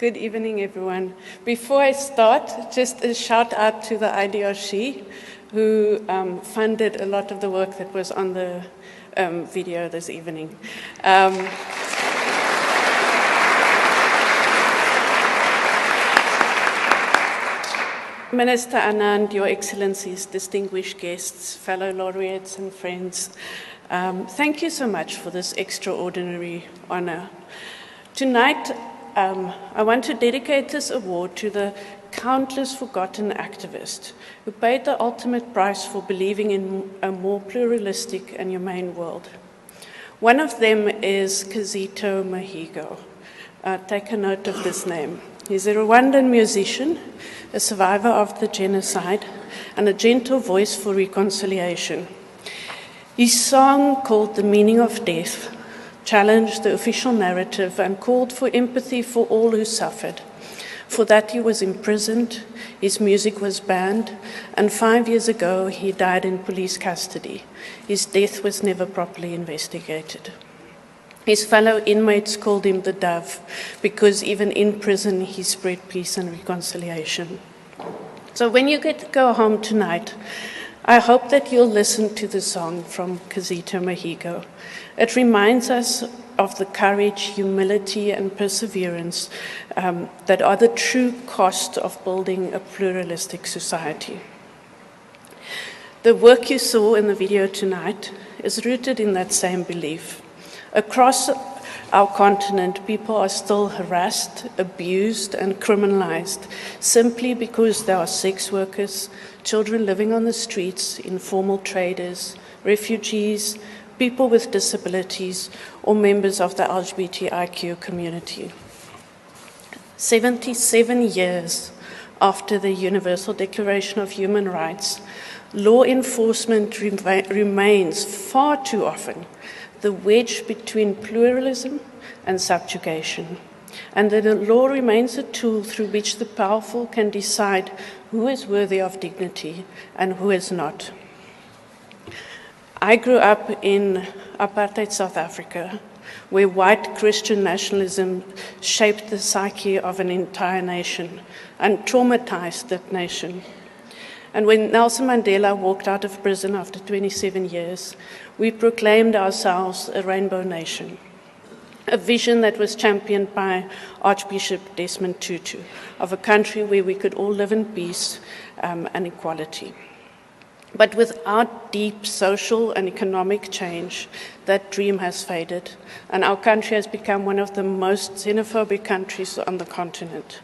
Good evening, everyone. Before I start, just a shout out to the IDRC, who funded a lot of the work that was on the video this evening. Minister Anand, Your Excellencies, distinguished guests, fellow laureates and friends, thank you so much for this extraordinary honor. Tonight, I want to dedicate this award to the countless forgotten activists who paid the ultimate price for believing in a more pluralistic and humane world. One of them is Kizito Mahigo. Take a note of this name. He's a Rwandan musician, a survivor of the genocide, and a gentle voice for reconciliation. His song, called The Meaning of Death, challenged the official narrative and called for empathy for all who suffered. For that, he was imprisoned, his music was banned, and 5 years ago, he died in police custody. His death was never properly investigated. His fellow inmates called him the Dove, because even in prison, he spread peace and reconciliation. So when you go home tonight, I hope that you'll listen to the song from Kizito Mahigo. It reminds us of the courage, humility, and perseverance that are the true cost of building a pluralistic society. The work you saw in the video tonight is rooted in that same belief. Across our continent, people are still harassed, abused, and criminalized simply because they are sex workers, children living on the streets, informal traders, refugees, people with disabilities, or members of the LGBTIQ community. 77 years after the Universal Declaration of Human Rights, law enforcement remains far too often the wedge between pluralism and subjugation, and that the law remains a tool through which the powerful can decide who is worthy of dignity and who is not. I grew up in apartheid South Africa, where white Christian nationalism shaped the psyche of an entire nation and traumatized that nation. And when Nelson Mandela walked out of prison after 27 years, we proclaimed ourselves a rainbow nation, a vision that was championed by Archbishop Desmond Tutu, of a country where we could all live in peace and equality. But without deep social and economic change, that dream has faded, and our country has become one of the most xenophobic countries on the continent.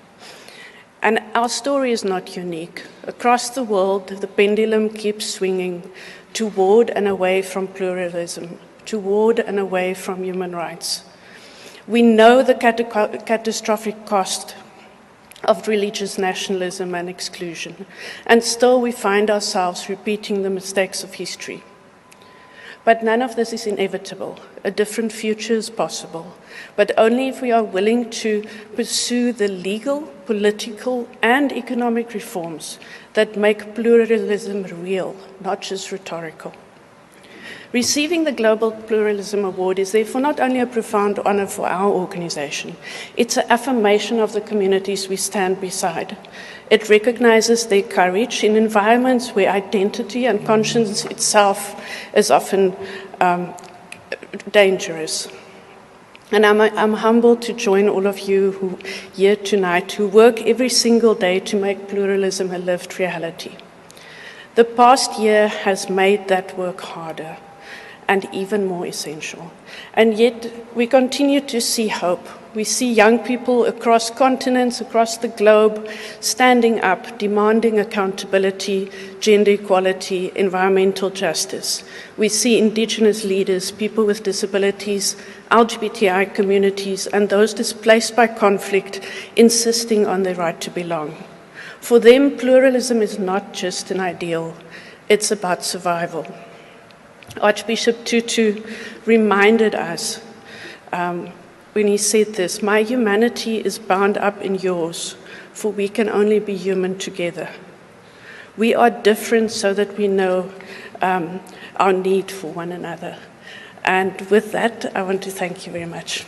And our story is not unique. Across the world, the pendulum keeps swinging toward and away from pluralism, toward and away from human rights. We know the catastrophic cost of religious nationalism and exclusion, and still we find ourselves repeating the mistakes of history. But none of this is inevitable. A different future is possible, but only if we are willing to pursue the legal, political, and economic reforms that make pluralism real, not just rhetorical. Receiving the Global Pluralism Award is therefore not only a profound honor for our organization, it's an affirmation of the communities we stand beside. It recognizes their courage in environments where identity and conscience itself is often dangerous. And I'm humbled to join all of you who here tonight who work every single day to make pluralism a lived reality. The past year has made that work harder and even more essential. And yet we continue to see hope. We see young people across continents, across the globe, standing up, demanding accountability, gender equality, environmental justice. We see Indigenous leaders, people with disabilities, LGBTI communities, and those displaced by conflict insisting on their right to belong. For them, pluralism is not just an ideal, it's about survival. Archbishop Tutu reminded us when he said this, "My humanity is bound up in yours, for we can only be human together. We are different so that we know our need for one another." And with that, I want to thank you very much.